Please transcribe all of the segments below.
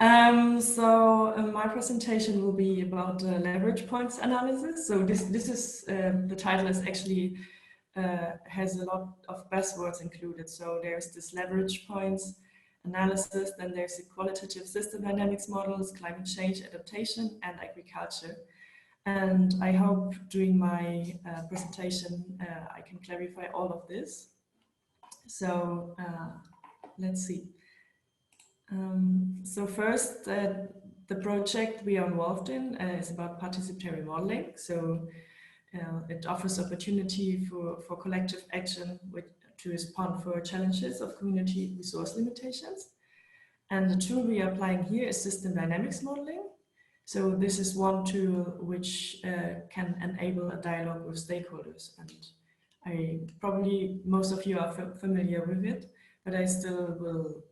My presentation will be about leverage points analysis. So this is the title is actually has a lot of buzzwords included. So there's this leverage points analysis, then there's the qualitative system dynamics models, climate change adaptation, and agriculture. And I hope during my presentation I can clarify all of this. So let's see. So first, the project we are involved in is about participatory modeling. So it offers opportunity for collective action to respond for challenges of community resource limitations. And the tool we are applying here is system dynamics modeling. So this is one tool which can enable a dialogue with stakeholders. And probably most of you are familiar with it, but I still will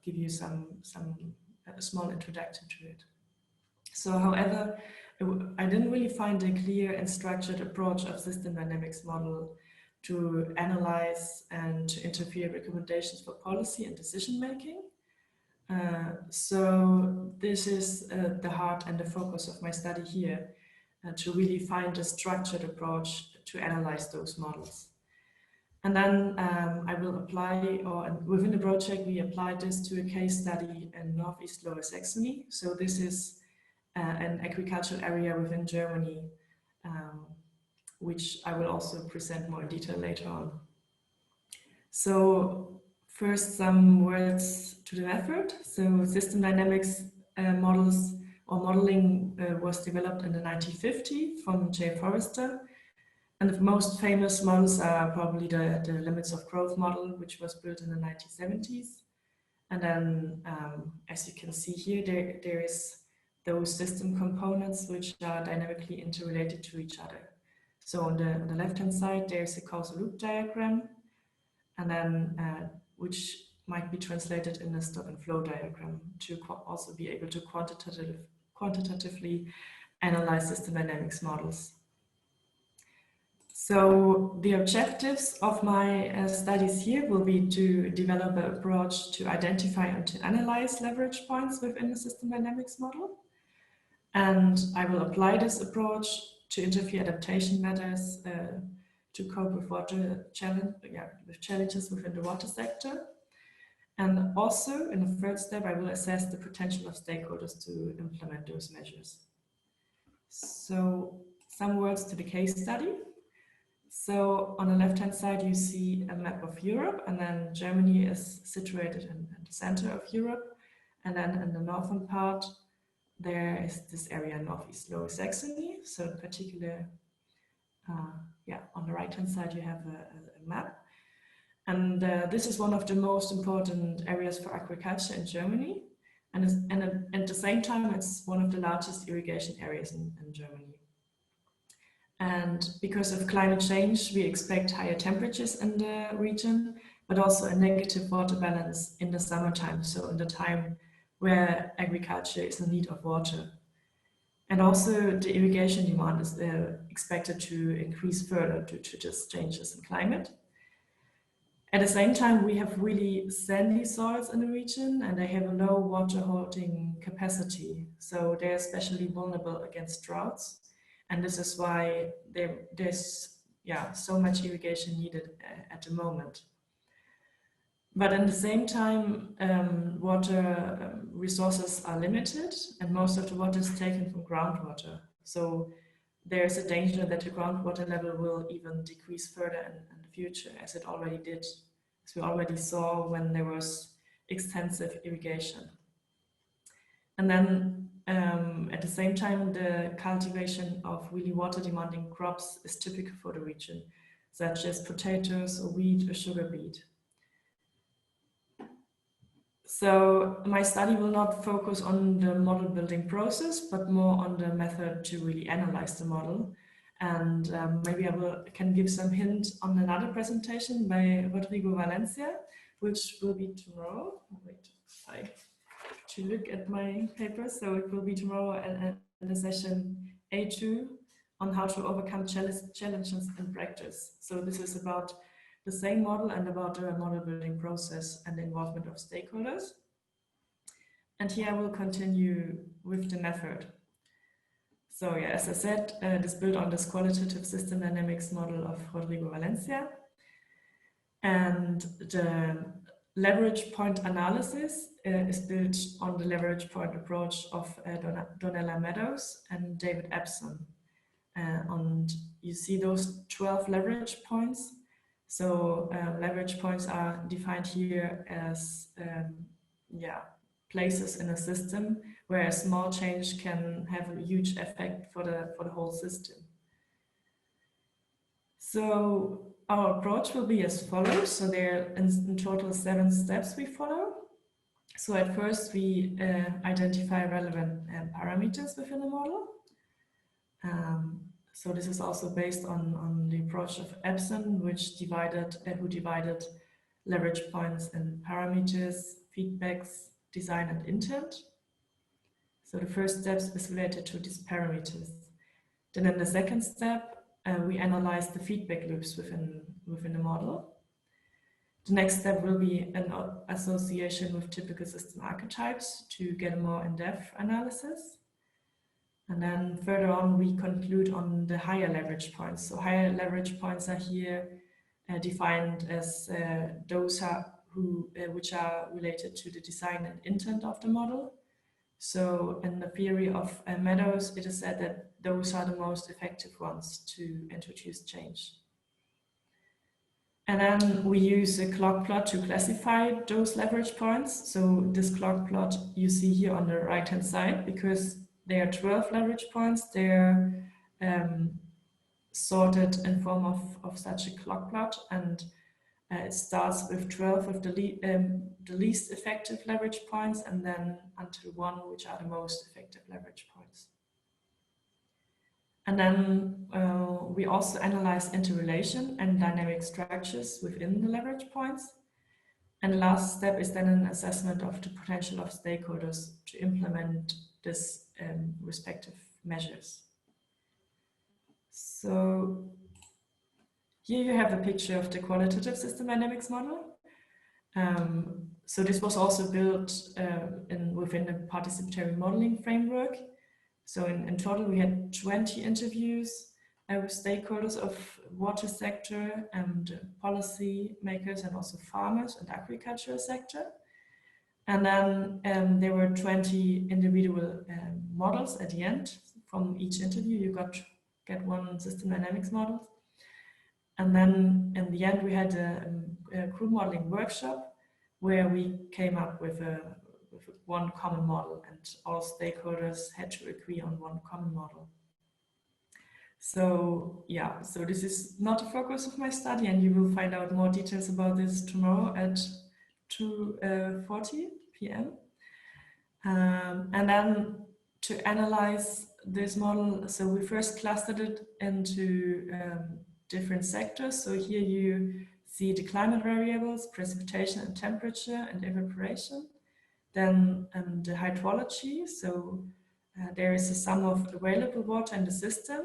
give you some small introduction to it. So, however, I didn't really find a clear and structured approach of system dynamics model to analyze and to interfere recommendations for policy and decision making. So this is the heart and the focus of my study here, to really find a structured approach to analyze those models. And then I will apply, or within the project, we applied this to a case study in Northeast Lower Saxony. So this is an agricultural area within Germany, which I will also present more in detail later on. So first, some words to the method. So system dynamics models or modeling was developed in the 1950s from J. Forrester. And the most famous models are probably the limits of growth model, which was built in the 1970s. And then, as you can see here, there is those system components which are dynamically interrelated to each other. So on the left-hand side, there's a causal loop diagram, and then which might be translated in a stop and flow diagram to also be able to quantitatively analyze system dynamics models. So the objectives of my studies here will be to develop an approach to identify and to analyze leverage points within the system dynamics model. And I will apply this approach to interfere adaptation matters to cope with with challenges within the water sector. And also, in the third step, I will assess the potential of stakeholders to implement those measures. So, some words to the case study. So on the left-hand side, you see a map of Europe, and then Germany is situated in the center of Europe. And then in the northern part, there is this area, Northeast Lower Saxony. So in particular, on the right-hand side, you have a map. And this is one of the most important areas for agriculture in Germany. And at the same time, it's one of the largest irrigation areas in Germany. And because of climate change, we expect higher temperatures in the region, but also a negative water balance in the summertime, so in the time where agriculture is in need of water. And also the irrigation demand is expected to increase further due to just changes in climate. At the same time, we have really sandy soils in the region, and they have a low water holding capacity. So they're especially vulnerable against droughts. And this is why there's so much irrigation needed at the moment. But at the same time, water resources are limited, and most of the water is taken from groundwater. So there's a danger that the groundwater level will even decrease further in the future, as it already did, as we already saw when there was extensive irrigation. And then at the same time, the cultivation of really water demanding crops is typical for the region, such as potatoes or wheat or sugar beet. So my study will not focus on the model building process, but more on the method to really analyze the model. And maybe I can give some hint on another presentation by Rodrigo Valencia, which will be tomorrow. Wait, to look at my paper. So it will be tomorrow at the session A2 on how to overcome challenges in practice. So this is about the same model and about the model building process and the involvement of stakeholders. And here I will continue with the method. So yeah, as I said, this built on this qualitative system dynamics model of Rodrigo Valencia. And the leverage point analysis is built on the leverage point approach of Donella Meadows and David Epson. And you see those 12 leverage points. So leverage points are defined here as places in a system where a small change can have a huge effect for the whole system. So our approach will be as follows. So there are in total 7 steps we follow. So at first we identify relevant parameters within the model. So this is also based on the approach of Epson, who divided leverage points in parameters, feedbacks, design, and intent. So the first step is related to these parameters. Then in the second step, we analyze the feedback loops within the model. The next step will be an association with typical system archetypes to get a more in-depth analysis. And then further on, we conclude on the higher leverage points. So higher leverage points are here defined as those which are related to the design and intent of the model. So in the theory of Meadows, it is said that those are the most effective ones to introduce change. And then we use a clock plot to classify those leverage points. So this clock plot you see here on the right-hand side, because there are 12 leverage points, they're sorted in form of such a clock plot, and it starts with 12 of the least effective leverage points, and then until 1, which are the most effective leverage points. And then we also analyze interrelation and dynamic structures within the leverage points. And the last step is then an assessment of the potential of stakeholders to implement this respective measures. So here you have a picture of the qualitative system dynamics model. So this was also built within the participatory modeling framework. So in total, we had 20 interviews with stakeholders of water sector and policy makers, and also farmers and agricultural sector. And then there were 20 individual models at the end. From each interview, you get one system dynamics model. And then in the end, we had a crew modeling workshop where we came up with one common model, and all stakeholders had to agree on one common model. So yeah, so this is not a focus of my study, and you will find out more details about this tomorrow at 2:40 p.m. And then to analyze this model, so we first clustered it into different sectors. So here you see the climate variables, precipitation and temperature and evaporation. Then the hydrology, so there is a sum of available water in the system,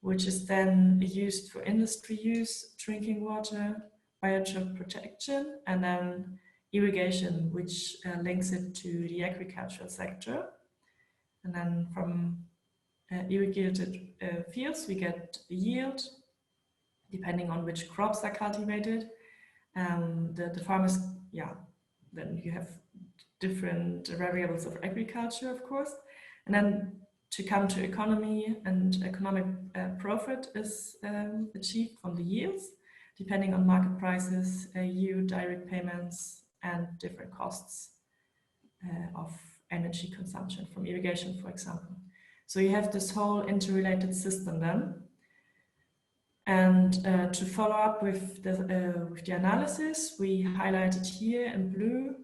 which is then used for industry use, drinking water, biotope protection, and then irrigation, which links it to the agricultural sector. And then from irrigated fields, we get the yield, depending on which crops are cultivated. The farmers, then you have different variables of agriculture, of course. And then to come to economy, and economic profit is achieved from the yields, depending on market prices, yield, direct payments, and different costs of energy consumption from irrigation, for example. So you have this whole interrelated system then. And to follow up with the analysis, we highlighted here in blue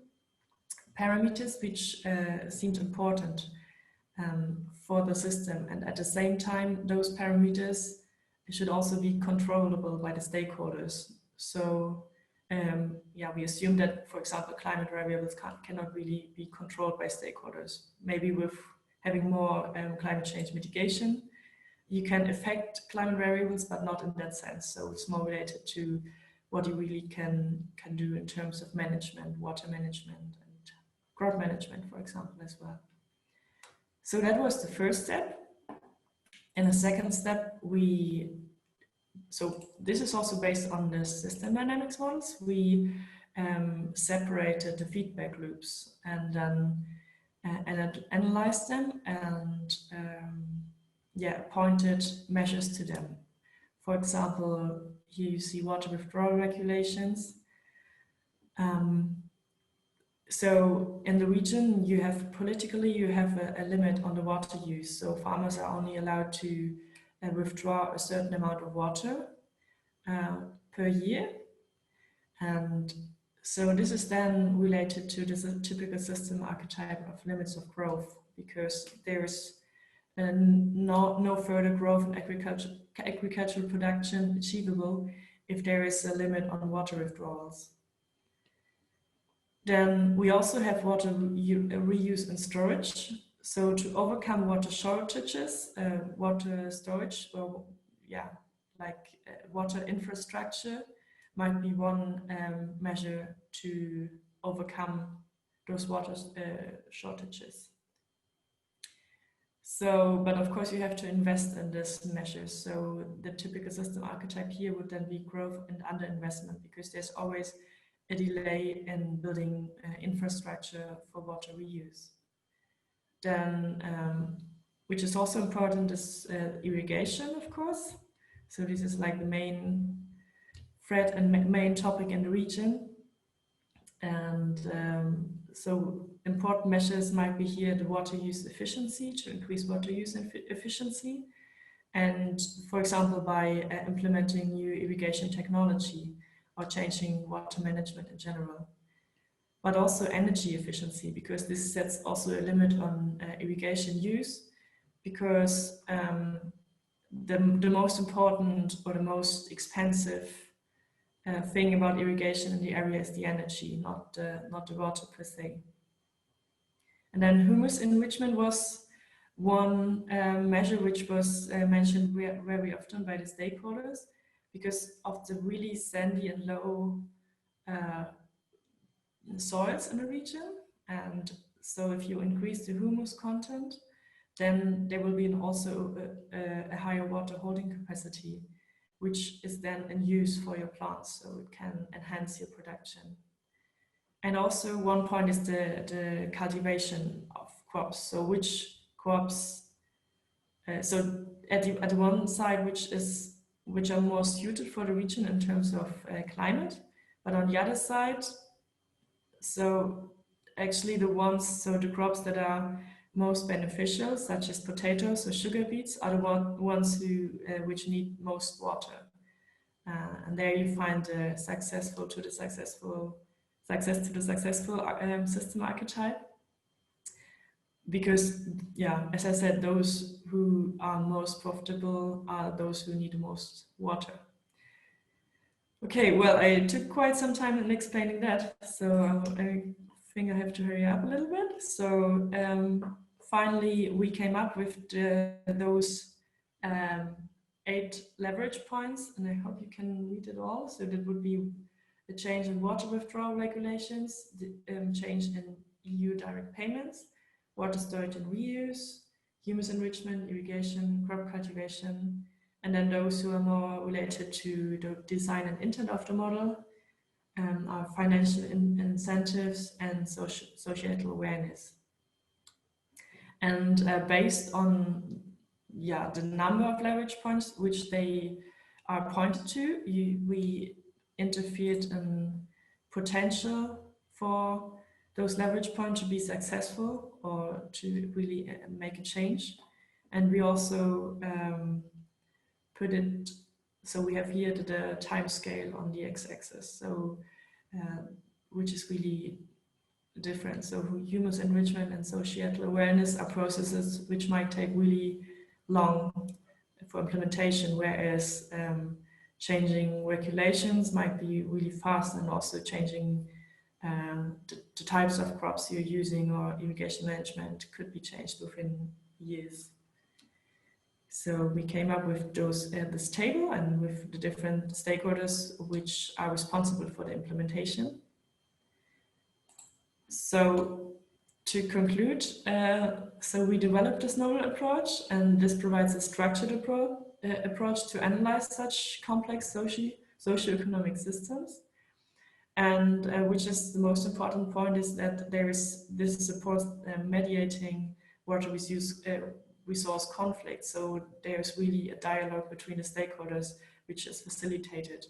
parameters which seemed important for the system, and at the same time those parameters should also be controllable by the stakeholders. So we assume that, for example, climate variables cannot really be controlled by stakeholders. Maybe with having more climate change mitigation, you can affect climate variables, but not in that sense. So it's more related to what you really can do in terms of management, water management, and crop management, for example, as well. So that was the first step. And the second step, so this is also based on the system dynamics models. We separated the feedback loops and then analyzed them and pointed measures to them. For example, here you see water withdrawal regulations. So in the region, you have a limit on the water use. So farmers are only allowed to withdraw a certain amount of water per year. And so this is then related to the typical system archetype of limits of growth, because there's no further growth in agricultural production achievable if there is a limit on water withdrawals. Then we also have water reuse and storage. So to overcome water shortages, water storage, water infrastructure might be one measure to overcome those water shortages. So, but of course you have to invest in this measure. So the typical system archetype here would then be growth and underinvestment, because there's always a delay in building infrastructure for water reuse. Then, which is also important, is irrigation, of course. So this is like the main thread and main topic in the region. And so important measures might be here the water use efficiency, to increase water use efficiency. And for example, by implementing new irrigation technology or changing water management in general. But also energy efficiency, because this sets also a limit on irrigation use, because the most important or the most expensive thing about irrigation in the area is the energy, not the water per se. And then humus enrichment was one measure which was mentioned very often by the stakeholders, because of the really sandy and low soils in the region. And so if you increase the humus content, then there will be also a higher water holding capacity, which is then in use for your plants, so it can enhance your production. And also one point is the cultivation of crops. So which crops, so at the one side, which are more suited for the region in terms of climate, but on the other side, so actually the crops that are most beneficial, such as potatoes or sugar beets, are the ones which need most water. And there you find success to the successful system archetype. Because, yeah, as I said, those who are most profitable are those who need the most water. Okay, well, I took quite some time in explaining that, so I think I have to hurry up a little bit. So finally, we came up with those 8 leverage points, and I hope you can read it all. So that would be the change in water withdrawal regulations, the change in EU direct payments, water storage and reuse, humus enrichment, irrigation, crop cultivation, and then those who are more related to the design and intent of the model are financial incentives and societal awareness. And based on the number of leverage points which they are pointed to, we interfered in potential for those leverage points to be successful or to really make a change. And we also put it, so we have here the time scale on the x-axis, so which is really different. So humus enrichment and societal awareness are processes which might take really long for implementation, whereas changing regulations might be really fast, and also changing the types of crops you're using or irrigation management could be changed within years. So we came up with this table and with the different stakeholders which are responsible for the implementation. So to conclude, so we developed this nodal approach, and this provides a structured approach to analyze such complex socioeconomic systems. And which is the most important point is that this supports mediating water resource conflict. So there's really a dialogue between the stakeholders, which is facilitated.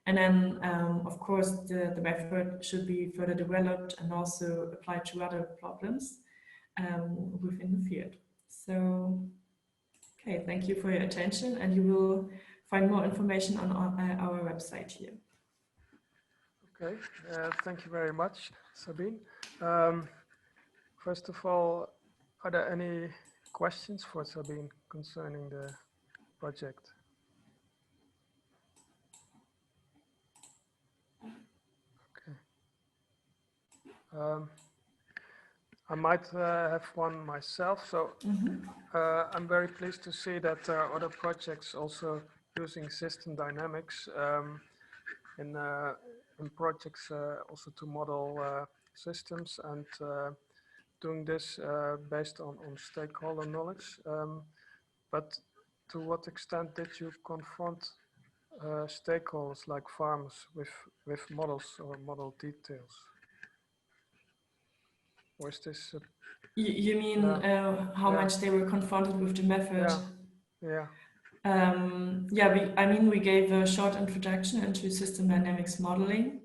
And then, of course, the method should be further developed and also applied to other problems within the field. So, okay, thank you for your attention, and you will find more information on our website here. Okay, thank you very much, Sabine. First of all, are there any questions for Sabine concerning the project? Okay. I might have one myself. So I'm very pleased to see that there are other projects also using system dynamics in projects also to model systems and doing this based on stakeholder knowledge. But to what extent did you confront stakeholders like farmers with models or model details? Or is this? You mean how much they were confronted with the method? Yeah. We gave a short introduction into system dynamics modeling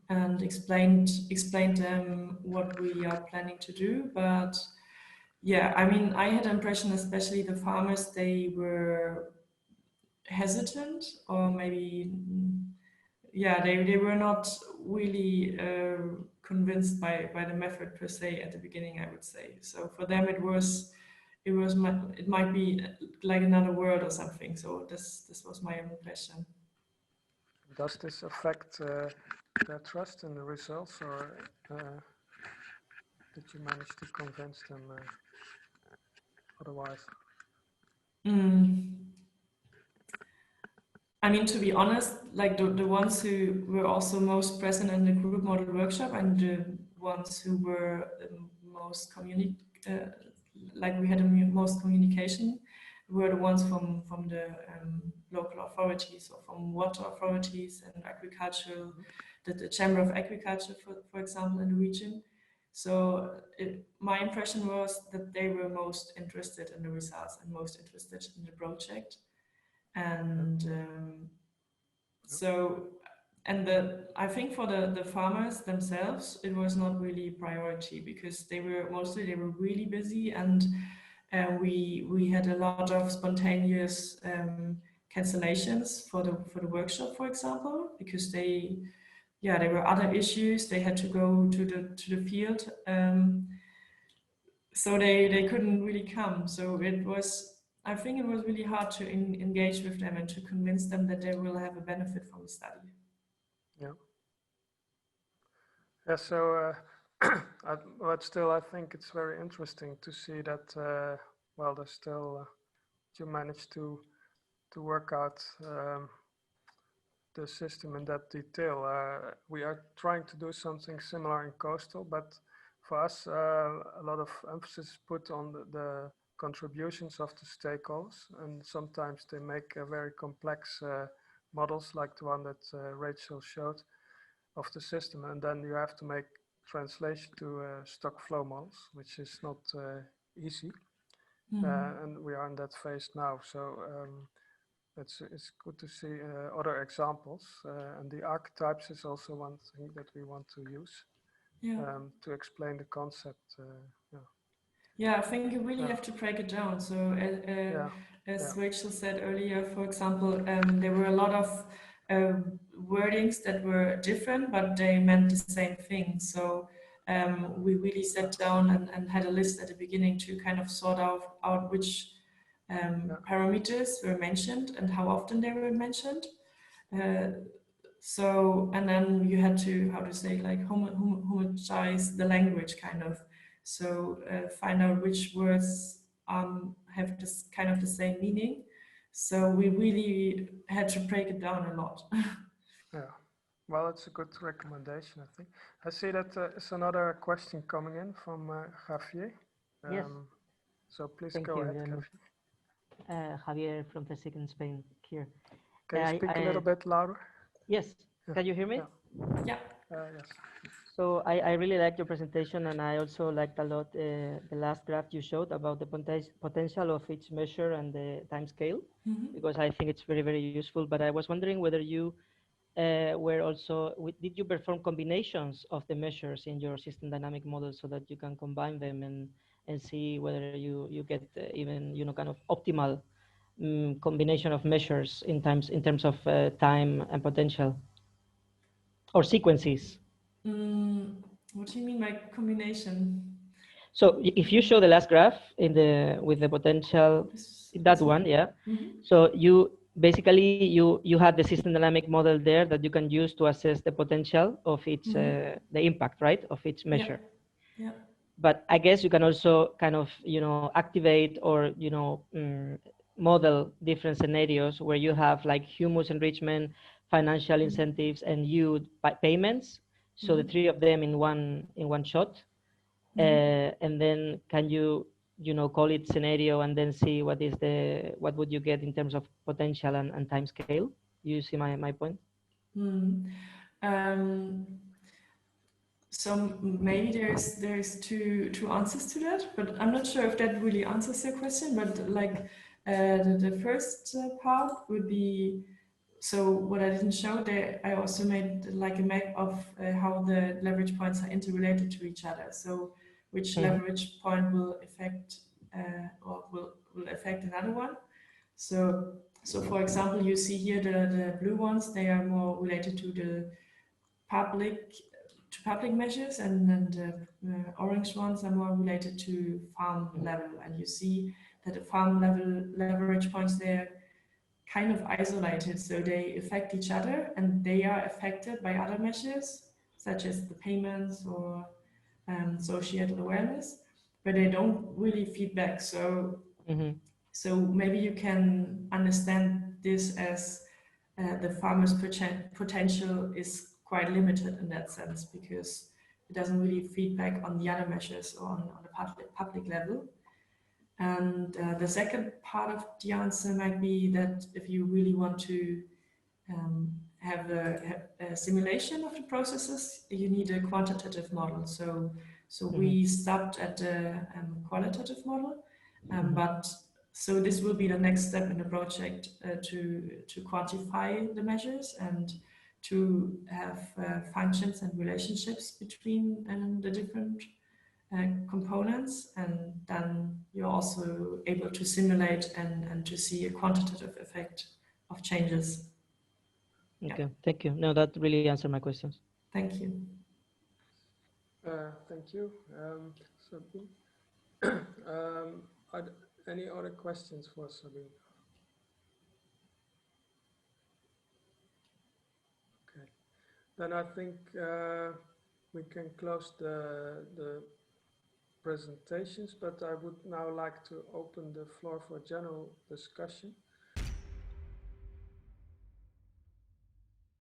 and explained them what we are planning to do. But yeah, I mean, I had the impression, especially the farmers, they were hesitant, or maybe, yeah, they were not really convinced by the method per se at the beginning, I would say. So for them, it might be like another world or something. So this was my impression. Does this affect their trust in the results, or did you manage to convince them otherwise? I mean, to be honest, like the ones who were also most present in the group model workshop and the ones who were most we had the most communication were the ones from the local authorities or from water authorities and agricultural, the Chamber of Agriculture, for example, in the region. So my impression was that they were most interested in the results and most interested in the project. And I think for the farmers themselves, it was not really priority because they were really busy, and we had a lot of spontaneous cancellations for the workshop, for example, because there were other issues. They had to go to the field, so they couldn't really come. So I think it was really hard to engage with them and to convince them that they will have a benefit from the study. Yeah. Yeah. So, but still, I think it's very interesting to see that. There's still you managed to work out the system in that detail. We are trying to do something similar in coastal, but for us, a lot of emphasis is put on the contributions of the stakeholders, and sometimes they make very complex models like the one that Rachel showed of the system, and then you have to make translation to stock flow models, which is not easy. And we are in that phase now. So it's good to see other examples, and the archetypes is also one thing that we want to use to explain the concept. Yeah, I think you really have to break it down. So as Rachel said earlier, for example, there were a lot of wordings that were different, but they meant the same thing. So we really sat down and had a list at the beginning to kind of sort out which parameters were mentioned and how often they were mentioned. And then you had to, homogenize the language kind of. So find out which words have this kind of the same meaning. So we really had to break it down a lot. Yeah. Well, it's a good recommendation, I think. I see that is another question coming in from Javier. Yes. So please Thank go you ahead, very much. Javier. Javier from the second Spain here. Can you speak a little bit louder? Yes. Yeah. Can you hear me? Yeah. Yes. So I really liked your presentation, and I also liked a lot the last graph you showed about the potential of each measure and the time scale, because I think it's very, very useful. But I was wondering whether you were also, did you perform combinations of the measures in your system dynamic model so that you can combine them and see whether you get even, you know, kind of optimal combination of measures in terms of time and potential, or sequences? What do you mean by combination? So if you show the last graph in the with the potential, that one, yeah. So you basically you had the system dynamic model there that you can use to assess the potential of each the impact, right, of each measure. Yeah. But I guess you can also kind of, you know, activate or, you know, model different scenarios where you have like humus enrichment, financial incentives, and yield payments. So the three of them in one shot. And then can you know, call it scenario and then see what would you get in terms of potential and time scale? You see my point? So maybe there's two answers to that, but I'm not sure if that really answers your question. But like the first part would be, so what I didn't show there, I also made like a map of how the leverage points are interrelated to each other. So which leverage point will affect or will affect another one. So for example, you see here the blue ones, they are more related to the public measures, and then the orange ones are more related to farm level. And you see that the farm level leverage points, they're kind of isolated, so they affect each other and they are affected by other measures such as the payments or societal awareness, but they don't really feed back. So so maybe you can understand this as the farmer's potential is quite limited in that sense, because it doesn't really feed back on the other measures or on the public level. And the second part of the answer might be that if you really want to have a simulation of the processes, you need a quantitative model. So we stopped at the qualitative model, but so this will be the next step in the project, to quantify the measures and to have functions and relationships between the different components, and then you're also able to simulate and to see a quantitative effect of changes. Okay, yeah. Thank you. No, that really answered my questions. Thank you. Thank you, Sabine. Are any other questions for Sabine? Okay, then I think we can close the presentations, but I would now like to open the floor for general discussion.